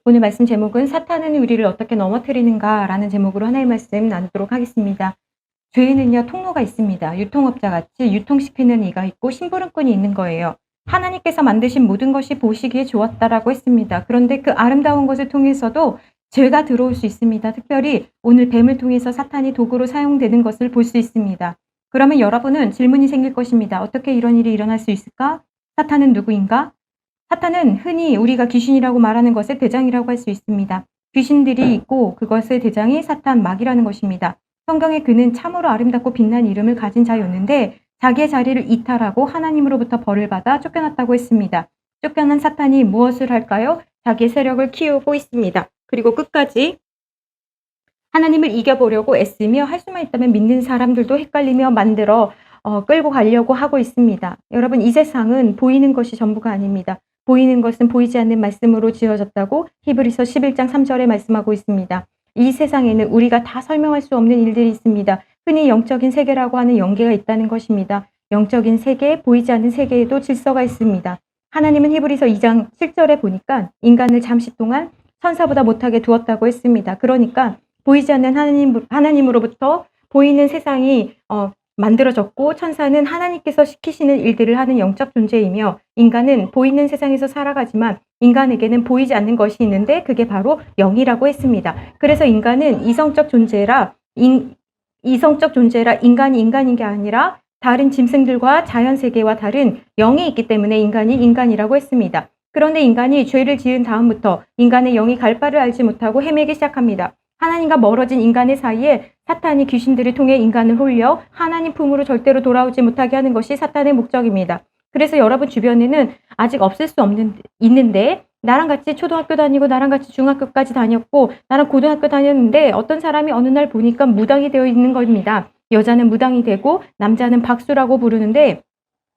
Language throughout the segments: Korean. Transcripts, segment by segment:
오늘 말씀 제목은 사탄은 우리를 어떻게 넘어뜨리는가 라는 제목으로 하나의 말씀 나누도록 하겠습니다. 죄에는요 통로가 있습니다. 유통업자같이 유통시키는 이가 있고 심부름꾼이 있는 거예요. 하나님께서 만드신 모든 것이 보시기에 좋았다라고 했습니다. 그런데 그 아름다운 것을 통해서도 죄가 들어올 수 있습니다. 특별히 오늘 뱀을 통해서 사탄이 도구로 사용되는 것을 볼 수 있습니다. 그러면 여러분은 질문이 생길 것입니다. 어떻게 이런 일이 일어날 수 있을까? 사탄은 누구인가? 사탄은 흔히 우리가 귀신이라고 말하는 것의 대장이라고 할 수 있습니다. 귀신들이 있고 그것의 대장이 사탄 마귀라는 것입니다. 성경에 그는 참으로 아름답고 빛난 이름을 가진 자였는데 자기의 자리를 이탈하고 하나님으로부터 벌을 받아 쫓겨났다고 했습니다. 쫓겨난 사탄이 무엇을 할까요? 자기의 세력을 키우고 있습니다. 그리고 끝까지 하나님을 이겨보려고 애쓰며 할 수만 있다면 믿는 사람들도 헷갈리며 만들어 끌고 가려고 하고 있습니다. 여러분, 이 세상은 보이는 것이 전부가 아닙니다. 보이는 것은 보이지 않는 말씀으로 지어졌다고 히브리서 11장 3절에 말씀하고 있습니다. 이 세상에는 우리가 다 설명할 수 없는 일들이 있습니다. 흔히 영적인 세계라고 하는 영계가 있다는 것입니다. 영적인 세계, 보이지 않는 세계에도 질서가 있습니다. 하나님은 히브리서 2장 7절에 보니까 인간을 잠시 동안 천사보다 못하게 두었다고 했습니다. 그러니까 보이지 않는 하나님으로부터 보이는 세상이 만들어졌고 천사는 하나님께서 시키시는 일들을 하는 영적 존재이며 인간은 보이는 세상에서 살아가지만 인간에게는 보이지 않는 것이 있는데 그게 바로 영이라고 했습니다. 그래서 인간은 이성적 존재라 인간이 인간인 게 아니라 다른 짐승들과 자연세계와 다른 영이 있기 때문에 인간이 인간이라고 했습니다. 그런데 인간이 죄를 지은 다음부터 인간의 영이 갈 바를 알지 못하고 헤매기 시작합니다. 하나님과 멀어진 인간의 사이에 사탄이 귀신들을 통해 인간을 홀려 하나님 품으로 절대로 돌아오지 못하게 하는 것이 사탄의 목적입니다. 그래서 여러분 주변에는 아직 없을 수 있는데 나랑 같이 초등학교 다니고 나랑 같이 중학교까지 다녔고 나랑 고등학교 다녔는데 어떤 사람이 어느 날 보니까 무당이 되어 있는 겁니다. 여자는 무당이 되고 남자는 박수라고 부르는데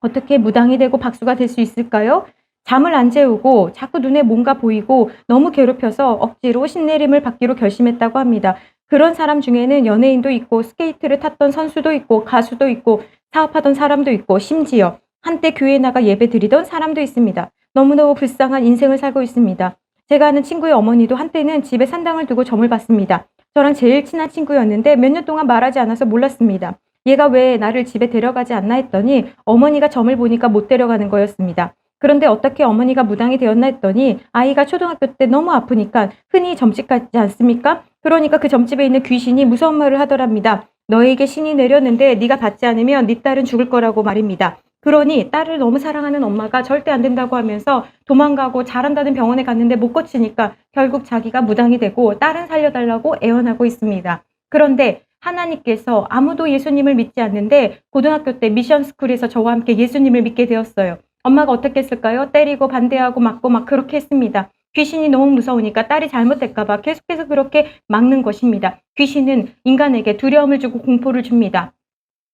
어떻게 무당이 되고 박수가 될 수 있을까요? 잠을 안 재우고 자꾸 눈에 뭔가 보이고 너무 괴롭혀서 억지로 신내림을 받기로 결심했다고 합니다. 그런 사람 중에는 연예인도 있고 스케이트를 탔던 선수도 있고 가수도 있고 사업하던 사람도 있고 심지어 한때 교회에 나가 예배 드리던 사람도 있습니다. 너무너무 불쌍한 인생을 살고 있습니다. 제가 아는 친구의 어머니도 한때는 집에 산당을 두고 점을 봤습니다. 저랑 제일 친한 친구였는데 몇 년 동안 말하지 않아서 몰랐습니다. 얘가 왜 나를 집에 데려가지 않나 했더니 어머니가 점을 보니까 못 데려가는 거였습니다. 그런데 어떻게 어머니가 무당이 되었나 했더니 아이가 초등학교 때 너무 아프니까 흔히 점집 가지 않습니까? 그러니까 그 점집에 있는 귀신이 무서운 말을 하더랍니다. 너에게 신이 내렸는데 네가 받지 않으면 네 딸은 죽을 거라고 말입니다. 그러니 딸을 너무 사랑하는 엄마가 절대 안 된다고 하면서 도망가고 잘한다는 병원에 갔는데 못 고치니까 결국 자기가 무당이 되고 딸은 살려달라고 애원하고 있습니다. 그런데 하나님께서 아무도 예수님을 믿지 않는데 고등학교 때 미션스쿨에서 저와 함께 예수님을 믿게 되었어요. 엄마가 어떻게 했을까요? 때리고 반대하고 맞고 막 그렇게 했습니다. 귀신이 너무 무서우니까 딸이 잘못될까 봐 계속해서 그렇게 막는 것입니다. 귀신은 인간에게 두려움을 주고 공포를 줍니다.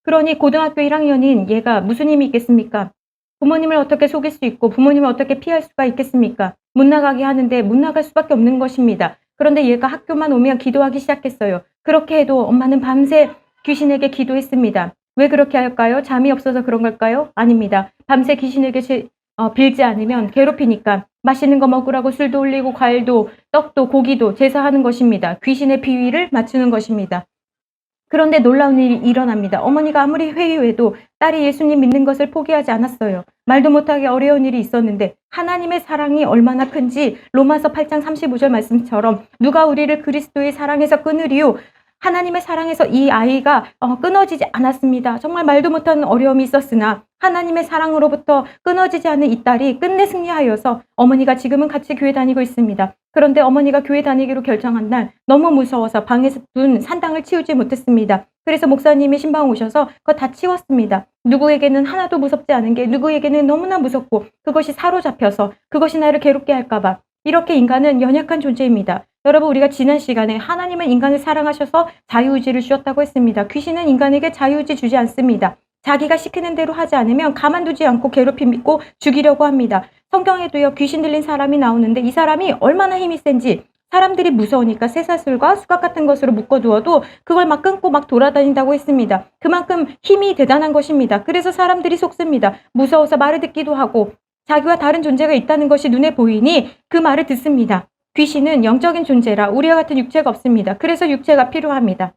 그러니 고등학교 1학년인 얘가 무슨 힘이 있겠습니까? 부모님을 어떻게 속일 수 있고 부모님을 어떻게 피할 수가 있겠습니까? 못 나가게 하는데 못 나갈 수밖에 없는 것입니다. 그런데 얘가 학교만 오면 기도하기 시작했어요. 그렇게 해도 엄마는 밤새 귀신에게 기도했습니다. 왜 그렇게 할까요? 잠이 없어서 그런 걸까요? 아닙니다. 밤새 귀신에게 빌지 않으면 괴롭히니까 맛있는 거 먹으라고 술도 올리고 과일도 떡도 고기도 제사하는 것입니다. 귀신의 비위를 맞추는 것입니다. 그런데 놀라운 일이 일어납니다. 어머니가 아무리 회유해도 딸이 예수님 믿는 것을 포기하지 않았어요. 말도 못하게 어려운 일이 있었는데 하나님의 사랑이 얼마나 큰지 로마서 8장 35절 말씀처럼 누가 우리를 그리스도의 사랑에서 끊으리요? 하나님의 사랑에서 이 아이가 끊어지지 않았습니다. 정말 말도 못하는 어려움이 있었으나 하나님의 사랑으로부터 끊어지지 않는 이 딸이 끝내 승리하여서 어머니가 지금은 같이 교회 다니고 있습니다. 그런데 어머니가 교회 다니기로 결정한 날 너무 무서워서 방에서 둔 산당을 치우지 못했습니다. 그래서 목사님이 신방 오셔서 그거 다 치웠습니다. 누구에게는 하나도 무섭지 않은 게 누구에게는 너무나 무섭고 그것이 사로잡혀서 그것이 나를 괴롭게 할까 봐. 이렇게 인간은 연약한 존재입니다. 여러분, 우리가 지난 시간에 하나님은 인간을 사랑하셔서 자유의지를 주셨다고 했습니다. 귀신은 인간에게 자유의지 주지 않습니다. 자기가 시키는 대로 하지 않으면 가만두지 않고 괴롭히고 죽이려고 합니다. 성경에도요, 귀신 들린 사람이 나오는데 이 사람이 얼마나 힘이 센지 사람들이 무서우니까 쇠사슬과 수갑 같은 것으로 묶어두어도 그걸 막 끊고 막 돌아다닌다고 했습니다. 그만큼 힘이 대단한 것입니다. 그래서 사람들이 속습니다. 무서워서 말을 듣기도 하고 자기와 다른 존재가 있다는 것이 눈에 보이니 그 말을 듣습니다. 귀신은 영적인 존재라 우리와 같은 육체가 없습니다. 그래서 육체가 필요합니다.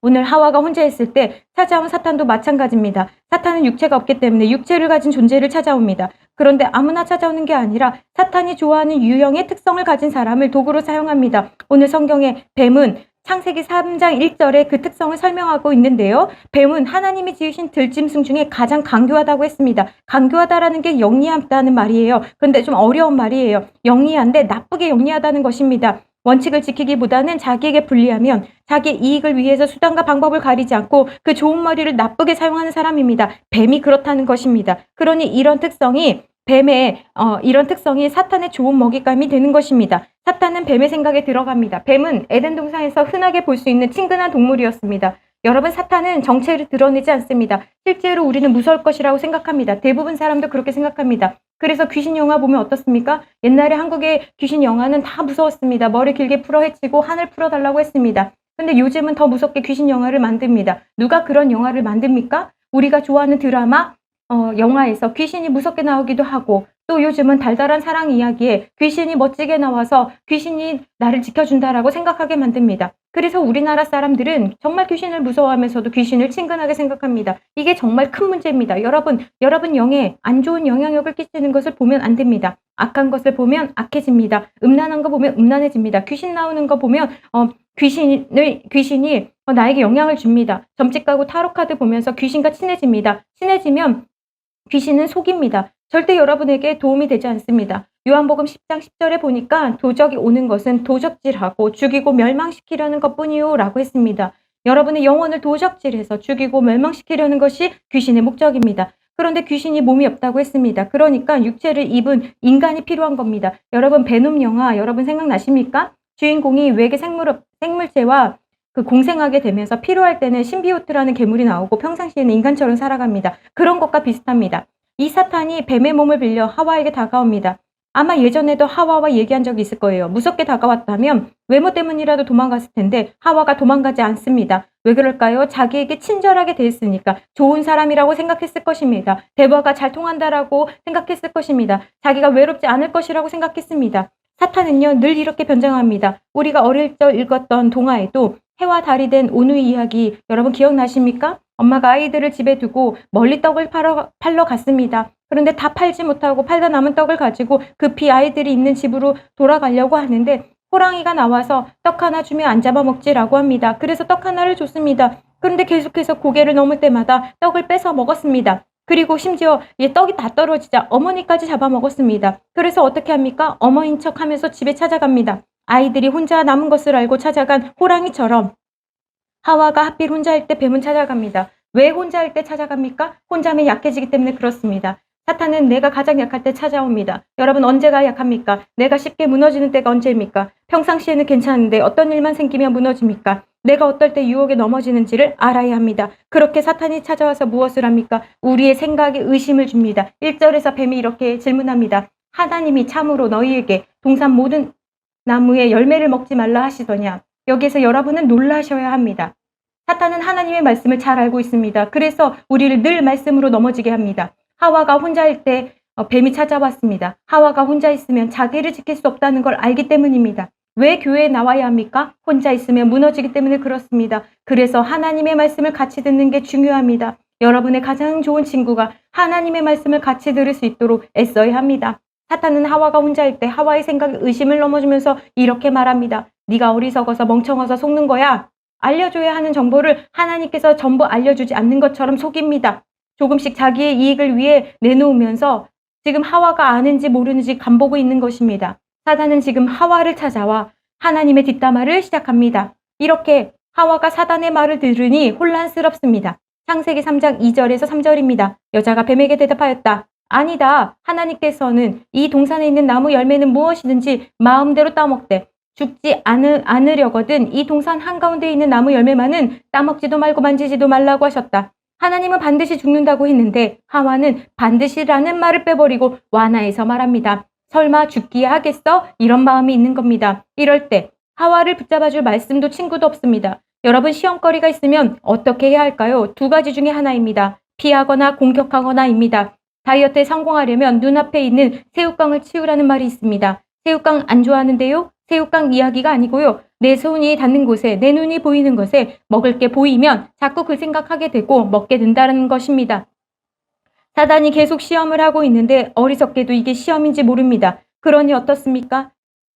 오늘 하와가 혼자 있을 때 찾아온 사탄도 마찬가지입니다. 사탄은 육체가 없기 때문에 육체를 가진 존재를 찾아옵니다. 그런데 아무나 찾아오는 게 아니라 사탄이 좋아하는 유형의 특성을 가진 사람을 도구로 사용합니다. 오늘 성경의 뱀은 창세기 3장 1절에 그 특성을 설명하고 있는데요. 뱀은 하나님이 지으신 들짐승 중에 가장 강교하다고 했습니다. 강교하다라는 게 영리하다는 말이에요. 그런데 좀 어려운 말이에요. 영리한데 나쁘게 영리하다는 것입니다. 원칙을 지키기보다는 자기에게 불리하면 자기의 이익을 위해서 수단과 방법을 가리지 않고 그 좋은 머리를 나쁘게 사용하는 사람입니다. 뱀이 그렇다는 것입니다. 그러니 이런 특성이 이런 특성이 사탄의 좋은 먹잇감이 되는 것입니다. 사탄은 뱀의 생각에 들어갑니다. 뱀은 에덴 동산에서 흔하게 볼 수 있는 친근한 동물이었습니다. 여러분, 사탄은 정체를 드러내지 않습니다. 실제로 우리는 무서울 것이라고 생각합니다. 대부분 사람도 그렇게 생각합니다. 그래서 귀신 영화 보면 어떻습니까? 옛날에 한국의 귀신 영화는 다 무서웠습니다. 머리 길게 풀어 헤치고 하늘 풀어달라고 했습니다. 근데 요즘은 더 무섭게 귀신 영화를 만듭니다. 누가 그런 영화를 만듭니까? 우리가 좋아하는 드라마, 영화에서 귀신이 무섭게 나오기도 하고, 또 요즘은 달달한 사랑 이야기에 귀신이 멋지게 나와서 귀신이 나를 지켜준다라고 생각하게 만듭니다. 그래서 우리나라 사람들은 정말 귀신을 무서워하면서도 귀신을 친근하게 생각합니다. 이게 정말 큰 문제입니다. 여러분 영에 안 좋은 영향력을 끼치는 것을 보면 안 됩니다. 악한 것을 보면 악해집니다. 음란한 거 보면 음란해집니다. 귀신 나오는 거 보면 귀신이 나에게 영향을 줍니다. 점집 가고 타로 카드 보면서 귀신과 친해집니다. 친해지면 귀신은 속입니다. 절대 여러분에게 도움이 되지 않습니다. 요한복음 10장 10절에 보니까 도적이 오는 것은 도적질하고 죽이고 멸망시키려는 것뿐이요 라고 했습니다. 여러분의 영혼을 도적질해서 죽이고 멸망시키려는 것이 귀신의 목적입니다. 그런데 귀신이 몸이 없다고 했습니다. 그러니까 육체를 입은 인간이 필요한 겁니다. 여러분, 베놈 영화 여러분 생각나십니까? 주인공이 외계 생물체와 공생하게 되면서 필요할 때는 신비오트라는 괴물이 나오고 평상시에는 인간처럼 살아갑니다. 그런 것과 비슷합니다. 이 사탄이 뱀의 몸을 빌려 하와에게 다가옵니다. 아마 예전에도 하와와 얘기한 적이 있을 거예요. 무섭게 다가왔다면 외모 때문이라도 도망갔을 텐데 하와가 도망가지 않습니다. 왜 그럴까요? 자기에게 친절하게 대했으니까, 좋은 사람이라고 생각했을 것입니다. 대화가 잘 통한다라고 생각했을 것입니다. 자기가 외롭지 않을 것이라고 생각했습니다. 사탄은요, 늘 이렇게 변장합니다. 우리가 어릴 적 읽었던 동화에도 해와 달이 된 오누이 이야기 여러분 기억나십니까? 엄마가 아이들을 집에 두고 멀리 떡을 팔러 갔습니다. 그런데 다 팔지 못하고 팔다 남은 떡을 가지고 급히 아이들이 있는 집으로 돌아가려고 하는데 호랑이가 나와서 떡 하나 주면 안 잡아먹지라고 합니다. 그래서 떡 하나를 줬습니다. 그런데 계속해서 고개를 넘을 때마다 떡을 뺏어 먹었습니다. 그리고 심지어 떡이 다 떨어지자 어머니까지 잡아먹었습니다. 그래서 어떻게 합니까? 어머니인 척하면서 집에 찾아갑니다. 아이들이 혼자 남은 것을 알고 찾아간 호랑이처럼 하와가 하필 혼자일 때 뱀은 찾아갑니다. 왜 혼자일 때 찾아갑니까? 혼자면 약해지기 때문에 그렇습니다. 사탄은 내가 가장 약할 때 찾아옵니다. 여러분, 언제가 약합니까? 내가 쉽게 무너지는 때가 언제입니까? 평상시에는 괜찮은데 어떤 일만 생기면 무너집니까? 내가 어떨 때 유혹에 넘어지는지를 알아야 합니다. 그렇게 사탄이 찾아와서 무엇을 합니까? 우리의 생각에 의심을 줍니다. 1절에서 뱀이 이렇게 질문합니다. 하나님이 참으로 너희에게 동산 모든 나무의 열매를 먹지 말라 하시더냐? 여기에서 여러분은 놀라셔야 합니다. 사탄은 하나님의 말씀을 잘 알고 있습니다. 그래서 우리를 늘 말씀으로 넘어지게 합니다. 하와가 혼자일 때 뱀이 찾아왔습니다. 하와가 혼자 있으면 자기를 지킬 수 없다는 걸 알기 때문입니다. 왜 교회에 나와야 합니까? 혼자 있으면 무너지기 때문에 그렇습니다. 그래서 하나님의 말씀을 같이 듣는 게 중요합니다. 여러분의 가장 좋은 친구가 하나님의 말씀을 같이 들을 수 있도록 애써야 합니다. 사탄은 하와가 혼자일 때 하와의 생각에 의심을 넘어주면서 이렇게 말합니다. 네가 어리석어서 멍청어서 속는 거야. 알려줘야 하는 정보를 하나님께서 전부 알려주지 않는 것처럼 속입니다. 조금씩 자기의 이익을 위해 내놓으면서 지금 하와가 아는지 모르는지 간보고 있는 것입니다. 사단은 지금 하와를 찾아와 하나님의 뒷담화를 시작합니다. 이렇게 하와가 사단의 말을 들으니 혼란스럽습니다. 창세기 3장 2절에서 3절입니다. 여자가 뱀에게 대답하였다. 아니다. 하나님께서는 이 동산에 있는 나무 열매는 무엇이든지 마음대로 따먹되 죽지 않으려거든 이 동산 한가운데 있는 나무 열매만은 따먹지도 말고 만지지도 말라고 하셨다. 하나님은 반드시 죽는다고 했는데 하와는 반드시라는 말을 빼버리고 완화해서 말합니다. 설마 죽기야 하겠어? 이런 마음이 있는 겁니다. 이럴 때 하와를 붙잡아줄 말씀도 친구도 없습니다. 여러분, 시험거리가 있으면 어떻게 해야 할까요? 두 가지 중에 하나입니다. 피하거나 공격하거나입니다. 다이어트에 성공하려면 눈앞에 있는 새우깡을 치우라는 말이 있습니다. 새우깡 안 좋아하는데요? 새우깡 이야기가 아니고요. 내 손이 닿는 곳에, 내 눈이 보이는 것에 먹을 게 보이면 자꾸 그 생각하게 되고 먹게 된다는 것입니다. 사단이 계속 시험을 하고 있는데 어리석게도 이게 시험인지 모릅니다. 그러니 어떻습니까?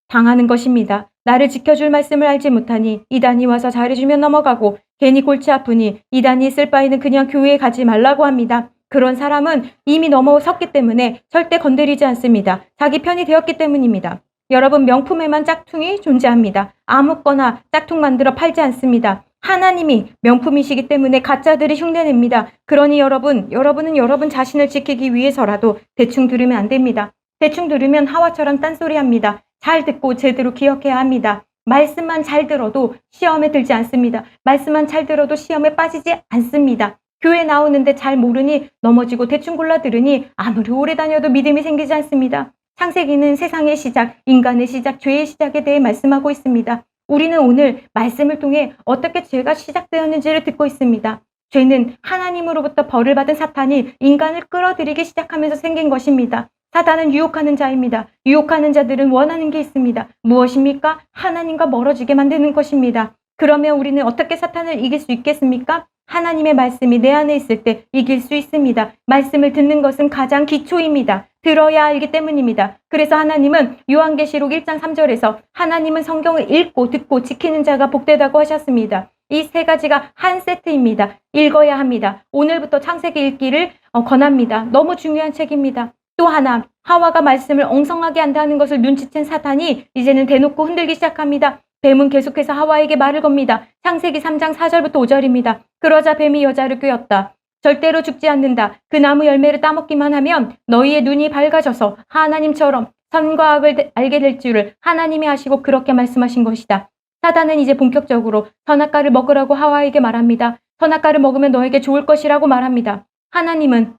당하는 것입니다. 나를 지켜줄 말씀을 알지 못하니 이단이 와서 잘해주면 넘어가고 괜히 골치 아프니 이단이 있을 바에는 그냥 교회에 가지 말라고 합니다. 그런 사람은 이미 넘어섰기 때문에 절대 건드리지 않습니다. 자기 편이 되었기 때문입니다. 여러분, 명품에만 짝퉁이 존재합니다. 아무거나 짝퉁 만들어 팔지 않습니다. 하나님이 명품이시기 때문에 가짜들이 흉내냅니다. 그러니 여러분은 여러분 자신을 지키기 위해서라도 대충 들으면 안 됩니다. 대충 들으면 하와처럼 딴소리합니다. 잘 듣고 제대로 기억해야 합니다. 말씀만 잘 들어도 시험에 들지 않습니다. 말씀만 잘 들어도 시험에 빠지지 않습니다. 교회 나오는데 잘 모르니 넘어지고 대충 골라 들으니 아무리 오래 다녀도 믿음이 생기지 않습니다. 창세기는 세상의 시작, 인간의 시작, 죄의 시작에 대해 말씀하고 있습니다. 우리는 오늘 말씀을 통해 어떻게 죄가 시작되었는지를 듣고 있습니다. 죄는 하나님으로부터 벌을 받은 사탄이 인간을 끌어들이기 시작하면서 생긴 것입니다. 사단은 유혹하는 자입니다. 유혹하는 자들은 원하는 게 있습니다. 무엇입니까? 하나님과 멀어지게 만드는 것입니다. 그러면 우리는 어떻게 사탄을 이길 수 있겠습니까? 하나님의 말씀이 내 안에 있을 때 이길 수 있습니다. 말씀을 듣는 것은 가장 기초입니다. 들어야 알기 때문입니다. 그래서 하나님은 요한계시록 1장 3절에서 하나님은 성경을 읽고 듣고 지키는 자가 복되다고 하셨습니다. 이 세 가지가 한 세트입니다. 읽어야 합니다. 오늘부터 창세기 읽기를 권합니다. 너무 중요한 책입니다. 또 하나, 하와가 말씀을 엉성하게 한다는 것을 눈치챈 사탄이 이제는 대놓고 흔들기 시작합니다. 뱀은 계속해서 하와에게 말을 겁니다. 창세기 3장 4절부터 5절입니다. 그러자 뱀이 여자를 꾀었다. 절대로 죽지 않는다. 그 나무 열매를 따먹기만 하면 너희의 눈이 밝아져서 하나님처럼 선과 악을 알게 될 줄을 하나님이 아시고 그렇게 말씀하신 것이다. 사단은 이제 본격적으로 선악과를 먹으라고 하와에게 말합니다. 선악과를 먹으면 너에게 좋을 것이라고 말합니다. 하나님은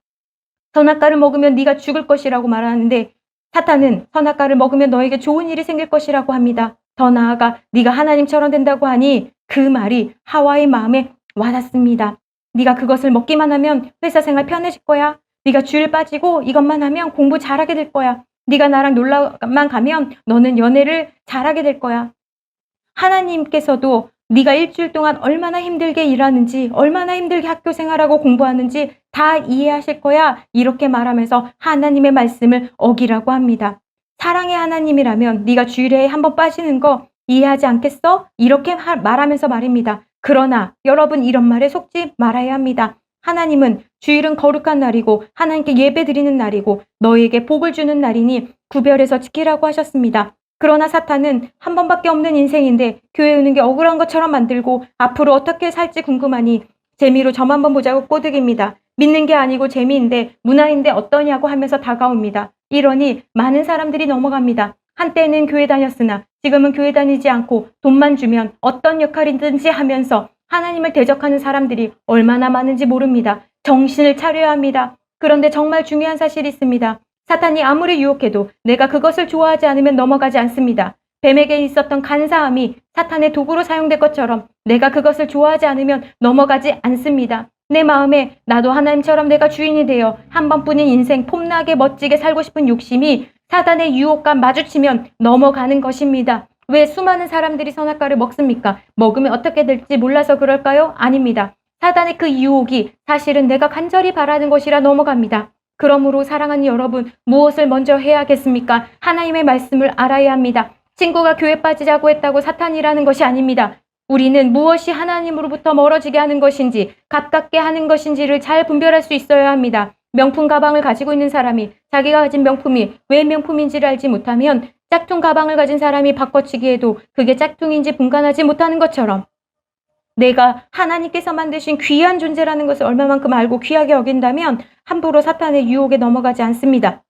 선악과를 먹으면 네가 죽을 것이라고 말하는데 사탄은 선악과를 먹으면 너에게 좋은 일이 생길 것이라고 합니다. 더 나아가 네가 하나님처럼 된다고 하니 그 말이 하와의 마음에 와닿습니다. 네가 그것을 먹기만 하면 회사 생활 편해질 거야. 네가 주일 빠지고 이것만 하면 공부 잘하게 될 거야. 네가 나랑 놀러만 가면 너는 연애를 잘하게 될 거야. 하나님께서도 네가 일주일 동안 얼마나 힘들게 일하는지, 얼마나 힘들게 학교 생활하고 공부하는지 다 이해하실 거야. 이렇게 말하면서 하나님의 말씀을 어기라고 합니다. 사랑의 하나님이라면 네가 주일에 한번 빠지는 거 이해하지 않겠어? 이렇게 말하면서 말입니다. 그러나 여러분, 이런 말에 속지 말아야 합니다. 하나님은 주일은 거룩한 날이고 하나님께 예배 드리는 날이고 너희에게 복을 주는 날이니 구별해서 지키라고 하셨습니다. 그러나 사탄은 한 번밖에 없는 인생인데 교회 오는 게 억울한 것처럼 만들고 앞으로 어떻게 살지 궁금하니 재미로 점 한번 보자고 꼬드깁니다. 믿는 게 아니고 재미인데 문화인데 어떠냐고 하면서 다가옵니다. 이러니 많은 사람들이 넘어갑니다. 한때는 교회 다녔으나 지금은 교회 다니지 않고 돈만 주면 어떤 역할이든지 하면서 하나님을 대적하는 사람들이 얼마나 많은지 모릅니다. 정신을 차려야 합니다. 그런데 정말 중요한 사실이 있습니다. 사탄이 아무리 유혹해도 내가 그것을 좋아하지 않으면 넘어가지 않습니다. 뱀에게 있었던 간사함이 사탄의 도구로 사용될 것처럼 내가 그것을 좋아하지 않으면 넘어가지 않습니다. 내 마음에 나도 하나님처럼 내가 주인이 되어 한 번뿐인 인생 폼나게 멋지게 살고 싶은 욕심이 사단의 유혹과 마주치면 넘어가는 것입니다. 왜 수많은 사람들이 선악과를 먹습니까? 먹으면 어떻게 될지 몰라서 그럴까요? 아닙니다. 사단의 그 유혹이 사실은 내가 간절히 바라는 것이라 넘어갑니다. 그러므로 사랑하는 여러분, 무엇을 먼저 해야겠습니까? 하나님의 말씀을 알아야 합니다. 친구가 교회 빠지자고 했다고 사탄이라는 것이 아닙니다. 우리는 무엇이 하나님으로부터 멀어지게 하는 것인지, 가깝게 하는 것인지를 잘 분별할 수 있어야 합니다. 명품 가방을 가지고 있는 사람이 자기가 가진 명품이 왜 명품인지를 알지 못하면 짝퉁 가방을 가진 사람이 바꿔치기해도 그게 짝퉁인지 분간하지 못하는 것처럼 내가 하나님께서 만드신 귀한 존재라는 것을 얼마만큼 알고 귀하게 여긴다면 함부로 사탄의 유혹에 넘어가지 않습니다.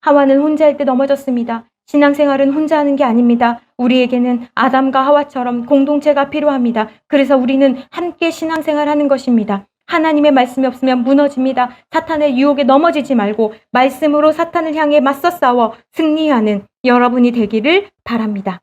하와는 혼자일 때 넘어졌습니다. 신앙생활은 혼자 하는 게 아닙니다. 우리에게는 아담과 하와처럼 공동체가 필요합니다. 그래서 우리는 함께 신앙생활하는 것입니다. 하나님의 말씀이 없으면 무너집니다. 사탄의 유혹에 넘어지지 말고 말씀으로 사탄을 향해 맞서 싸워 승리하는 여러분이 되기를 바랍니다.